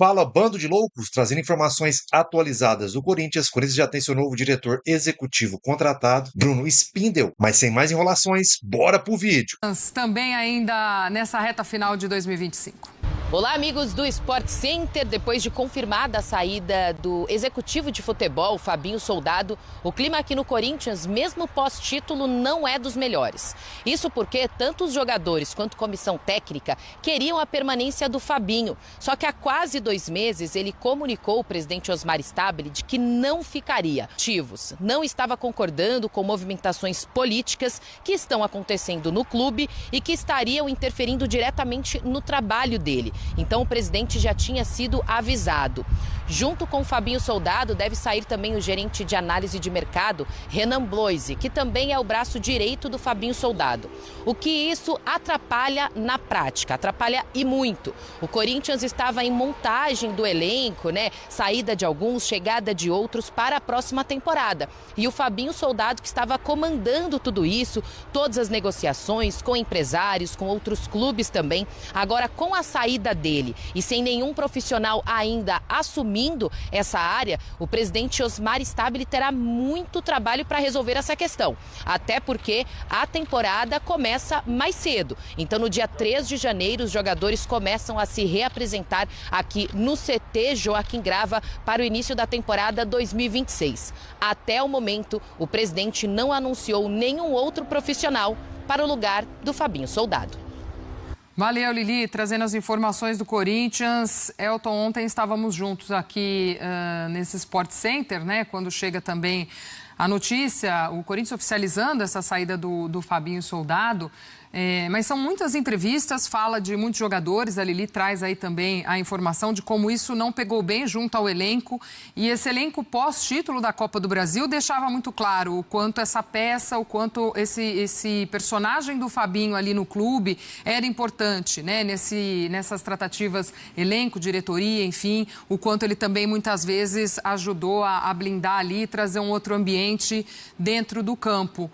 Fala, bando de loucos, trazendo informações atualizadas do Corinthians. O Corinthians já tem seu novo diretor executivo contratado, Bruno Spindel. Mas sem mais enrolações, bora pro vídeo. Também ainda nessa reta final de 2025. Olá, amigos do Sport Center. Depois de confirmada a saída do executivo de futebol, Fabinho Soldado, o clima aqui no Corinthians, mesmo pós-título, não é dos melhores. Isso porque tanto os jogadores quanto comissão técnica queriam a permanência do Fabinho. Só que há quase 2 meses ele comunicou o presidente Osmar Stabile de que não ficaria. Motivos: não estava concordando com movimentações políticas que estão acontecendo no clube e que estariam interferindo diretamente no trabalho dele. Então o presidente já tinha sido avisado. Junto com o Fabinho Soldado deve sair também o gerente de análise de mercado, Renan Bloise, que também é o braço direito do Fabinho Soldado. O que isso atrapalha na prática? Atrapalha e muito. O Corinthians estava em montagem do elenco, saída de alguns, chegada de outros para a próxima temporada. E o Fabinho Soldado que estava comandando tudo isso, todas as negociações com empresários, com outros clubes também. Agora, com a saída dele e sem nenhum profissional ainda assumindo essa área, o presidente Osmar Stabile terá muito trabalho para resolver essa questão. Até porque a temporada começa mais cedo. Então, no dia 3 de janeiro, os jogadores começam a se reapresentar aqui no CT Joaquim Grava para o início da temporada 2026. Até o momento, o presidente não anunciou nenhum outro profissional para o lugar do Fabinho Soldado. Valeu, Lili, trazendo as informações do Corinthians. Elton, ontem estávamos juntos aqui nesse Sport Center, quando chega também a notícia, o Corinthians oficializando essa saída do Fabinho Soldado. Mas são muitas entrevistas, fala de muitos jogadores, a Lili traz aí também a informação de como isso não pegou bem junto ao elenco. E esse elenco pós-título da Copa do Brasil deixava muito claro o quanto essa peça, o quanto esse personagem do Fabinho ali no clube era importante, nessas tratativas elenco, diretoria, enfim, o quanto ele também muitas vezes ajudou a blindar ali, trazer um outro ambiente dentro do campo.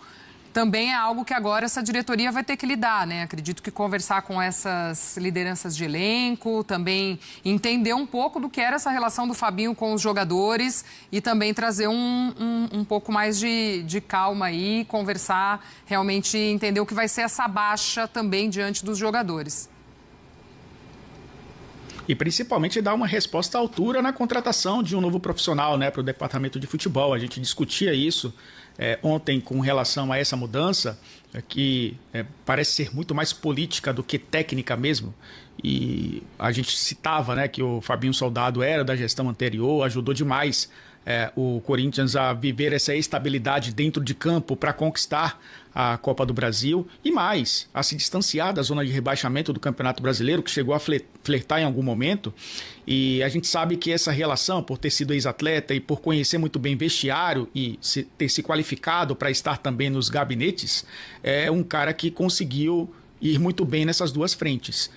Também é algo que agora essa diretoria vai ter que lidar, Acredito que conversar com essas lideranças de elenco, também entender um pouco do que era essa relação do Fabinho com os jogadores e também trazer um pouco mais de calma aí, conversar, realmente entender o que vai ser essa baixa também diante dos jogadores. E principalmente dar uma resposta à altura na contratação de um novo profissional, para o departamento de futebol. A gente discutia isso ontem com relação a essa mudança, que parece ser muito mais política do que técnica mesmo. E a gente citava que o Fabinho Soldado era da gestão anterior, ajudou demais o Corinthians a viver essa estabilidade dentro de campo para conquistar a Copa do Brasil e mais, a se distanciar da zona de rebaixamento do Campeonato Brasileiro, que chegou a flertar em algum momento. E a gente sabe que essa relação, por ter sido ex-atleta e por conhecer muito bem vestiário e ter se qualificado para estar também nos gabinetes, é um cara que conseguiu ir muito bem nessas duas frentes.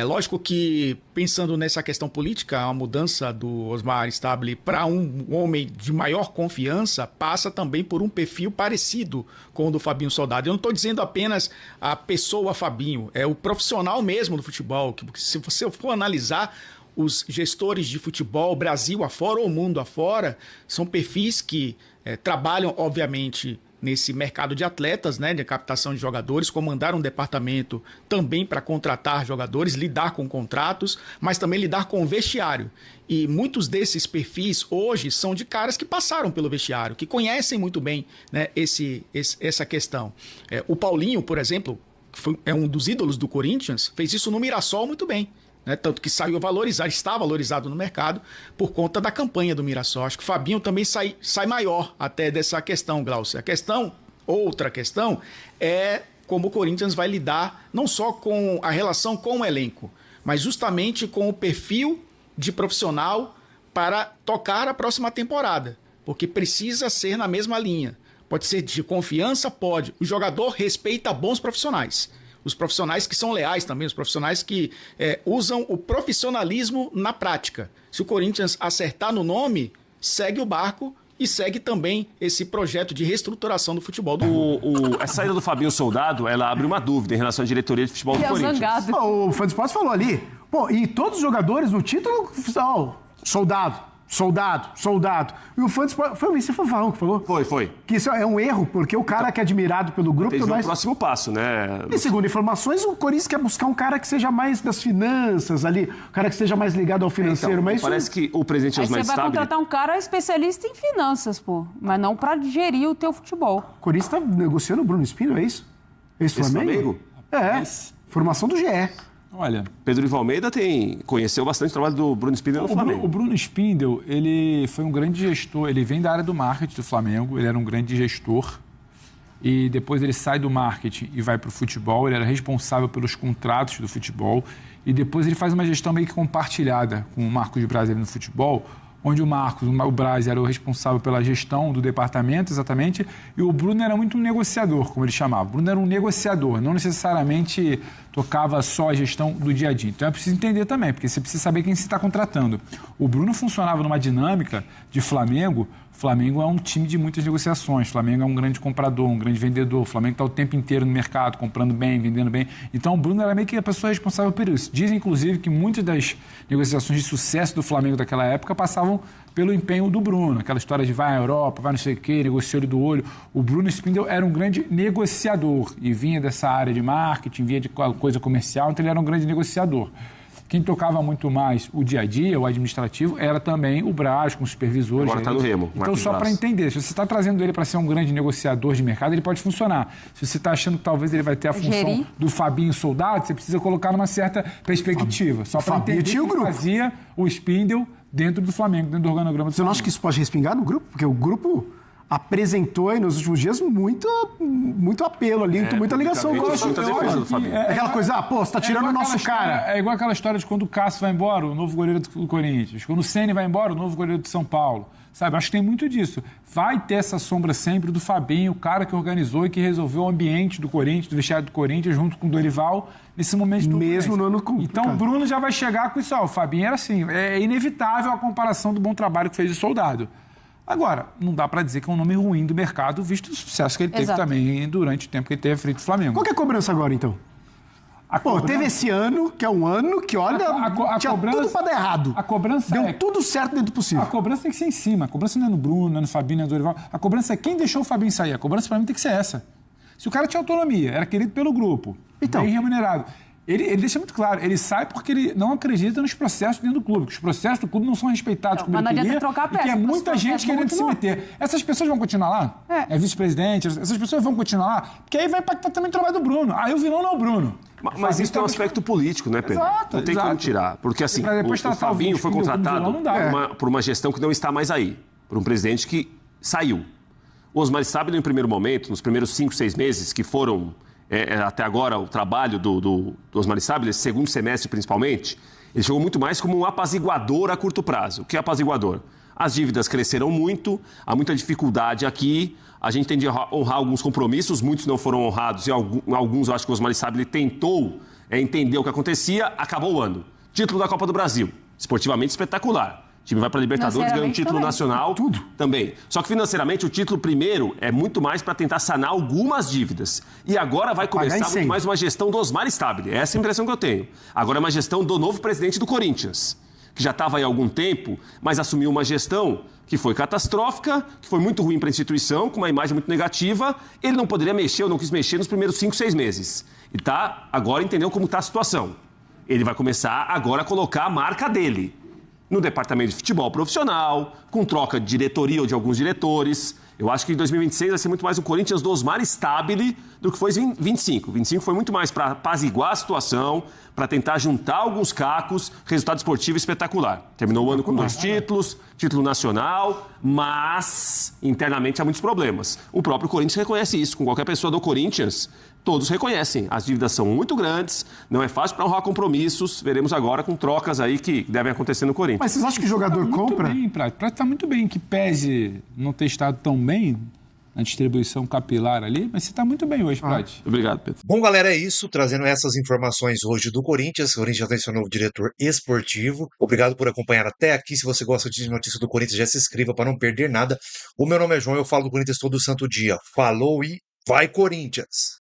Lógico que, pensando nessa questão política, a mudança do Osmar Stabile para um homem de maior confiança passa também por um perfil parecido com o do Fabinho Soldado. Eu não estou dizendo apenas a pessoa Fabinho, é o profissional mesmo do futebol, que se você for analisar os gestores de futebol, Brasil afora ou mundo afora, são perfis que trabalham, obviamente, nesse mercado de atletas, de captação de jogadores, comandar um departamento também para contratar jogadores, lidar com contratos, mas também lidar com o vestiário. E muitos desses perfis hoje são de caras que passaram pelo vestiário, que conhecem muito bem essa questão. O Paulinho, por exemplo, que é um dos ídolos do Corinthians, fez isso no Mirassol muito bem. Tanto que saiu a valorizar, está valorizado no mercado por conta da campanha do Mirassol. Acho que o Fabinho também sai maior até dessa questão, Glaucia. Outra questão é como o Corinthians vai lidar não só com a relação com o elenco, mas justamente com o perfil de profissional para tocar a próxima temporada, porque precisa ser na mesma linha. Pode ser de confiança? Pode. O jogador respeita bons profissionais. Os profissionais que são leais também, os profissionais que usam o profissionalismo na prática. Se o Corinthians acertar no nome, segue o barco e segue também esse projeto de reestruturação do futebol. A saída do Fabinho Soldado, ela abre uma dúvida em relação à diretoria de futebol do Corinthians. O Fã de Esportes falou ali, Pô, e todos os jogadores no título, soldado. E o fã do esporte... Foi o Mr. Fanfarrão que falou? Foi. Que isso é um erro, porque o cara que é admirado pelo grupo... Tem o próximo passo, né? E segundo informações, o Corinthians quer buscar um cara que seja mais das finanças ali, um cara que esteja mais ligado ao financeiro, mas parece que o presidente Aí Osmar você vai Stabile... contratar um cara especialista em finanças, pô, mas não pra gerir o teu futebol. O Corinthians tá negociando o Bruno Spindel, é isso? Esse Flamengo? É, formação do GE. Olha, Pedro Ivo Almeida conheceu bastante o trabalho do Bruno Spindel no Flamengo. O Bruno Spindel, ele foi um grande gestor, ele vem da área do marketing do Flamengo, ele era um grande gestor e depois ele sai do marketing e vai para o futebol, ele era responsável pelos contratos do futebol e depois ele faz uma gestão meio que compartilhada com o Marcos Braz no futebol, onde o Braz era o responsável pela gestão do departamento, exatamente, e o Bruno era muito um negociador, como ele chamava. O Bruno era um negociador, não necessariamente tocava só a gestão do dia a dia. Então é preciso entender também, porque você precisa saber quem você está contratando. O Bruno funcionava numa dinâmica de Flamengo. O Flamengo é um time de muitas negociações. O Flamengo é um grande comprador, um grande vendedor. O Flamengo está o tempo inteiro no mercado, comprando bem, vendendo bem. Então o Bruno era meio que a pessoa responsável por isso. Dizem, inclusive, que muitas das negociações de sucesso do Flamengo daquela época passavam pelo empenho do Bruno. Aquela história de vai à Europa, vai não sei o quê, negocia olho do olho. O Bruno Spindel era um grande negociador e vinha dessa área de marketing, vinha de coisa comercial, então ele era um grande negociador. Quem tocava muito mais o dia a dia, o administrativo, era também o Braz, com os supervisores. Agora está no Remo. Então, só para entender, se você está trazendo ele para ser um grande negociador de mercado, ele pode funcionar. Se você está achando que talvez ele vai ter a função do Fabinho Soldado, você precisa colocar numa certa perspectiva. Só para entender que fazia o Spindel dentro do Flamengo, dentro do organograma do Você não acha que isso pode respingar no grupo? Porque o grupo apresentou aí nos últimos dias muito apelo ali, muita ligação com muita defesa do Fabinho. Aquela coisa, você tá tirando o nosso cara. É igual aquela história de quando o Cássio vai embora, o novo goleiro do Corinthians. Quando o Ceni vai embora, o novo goleiro do São Paulo. Sabe, acho que tem muito disso. Vai ter essa sombra sempre do Fabinho, o cara que organizou e que resolveu o ambiente do Corinthians, do vestiário do Corinthians, junto com o Dorival, nesse momento do mesmo no ano complicado. Então o Bruno já vai chegar com isso. O Fabinho era assim, é inevitável a comparação do bom trabalho que fez o Soldado. Agora, não dá para dizer que é um nome ruim do mercado, visto o sucesso que ele teve também durante o tempo que ele teve à frente do Flamengo. Qual que é a cobrança agora, então? Teve esse ano, que é um ano que, olha, tinha tudo para dar errado. A cobrança deu tudo certo dentro do possível. A cobrança tem que ser em cima. A cobrança não é no Bruno, não é no Fabinho, não é no Dorival. A cobrança é quem deixou o Fabinho sair. A cobrança, para mim, tem que ser essa. Se o cara tinha autonomia, era querido pelo grupo, bem remunerado. Ele deixa muito claro, ele sai porque ele não acredita nos processos dentro do clube, que os processos do clube não são respeitados como ele queria, e que é muita gente querendo se meter. Essas pessoas vão continuar lá? É vice-presidente, essas pessoas vão continuar lá? Porque aí vai impactar também o trabalho do Bruno. Aí o vilão não é o Bruno. Mas isso tem um aspecto político, né, Pedro? Não tem como tirar. Porque assim, o Fabinho foi contratado por uma gestão que não está mais aí, por um presidente que saiu. O Osmar Stabile, no primeiro momento, nos primeiros 5, 6 meses, que foram até agora o trabalho do Osmar Stabile, esse segundo semestre principalmente, ele chegou muito mais como um apaziguador a curto prazo. O que é apaziguador? As dívidas cresceram muito, há muita dificuldade aqui, a gente tem de honrar alguns compromissos, muitos não foram honrados e alguns eu acho que o Osmar Stabile tentou entender o que acontecia, acabou o ano. Título da Copa do Brasil, esportivamente espetacular. O time vai para a Libertadores, ganha um título nacional também. Só que financeiramente o título primeiro é muito mais para tentar sanar algumas dívidas. E agora vai começar muito mais uma gestão do Osmar Stabile. Essa é a impressão que eu tenho. Agora é uma gestão do novo presidente do Corinthians, que já estava aí há algum tempo, mas assumiu uma gestão que foi catastrófica, que foi muito ruim para a instituição, com uma imagem muito negativa. Ele não poderia mexer ou não quis mexer nos primeiros 5, 6 meses. E agora entendeu como está a situação. Ele vai começar agora a colocar a marca dele no departamento de futebol profissional, com troca de diretoria ou de alguns diretores. Eu acho que em 2026 vai ser muito mais um Corinthians do Osmar Stabile do que foi em 25. 25 foi muito mais para apaziguar a situação, para tentar juntar alguns cacos, resultado esportivo espetacular. Terminou o ano com 2 títulos, título nacional, mas internamente há muitos problemas. O próprio Corinthians reconhece isso. Com qualquer pessoa do Corinthians, todos reconhecem. As dívidas são muito grandes, não é fácil para honrar compromissos. Veremos agora com trocas aí que devem acontecer no Corinthians. Mas vocês acham que o jogador compra? Prato está muito bem, que pese não ter estado tão bem na distribuição capilar ali, mas você está muito bem hoje, Prat. Obrigado, Pedro. Bom, galera, é isso. Trazendo essas informações hoje do Corinthians. O Corinthians já tem seu novo diretor esportivo. Obrigado por acompanhar até aqui. Se você gosta de notícias do Corinthians, já se inscreva para não perder nada. O meu nome é João, eu falo do Corinthians todo santo dia. Falou e vai, Corinthians!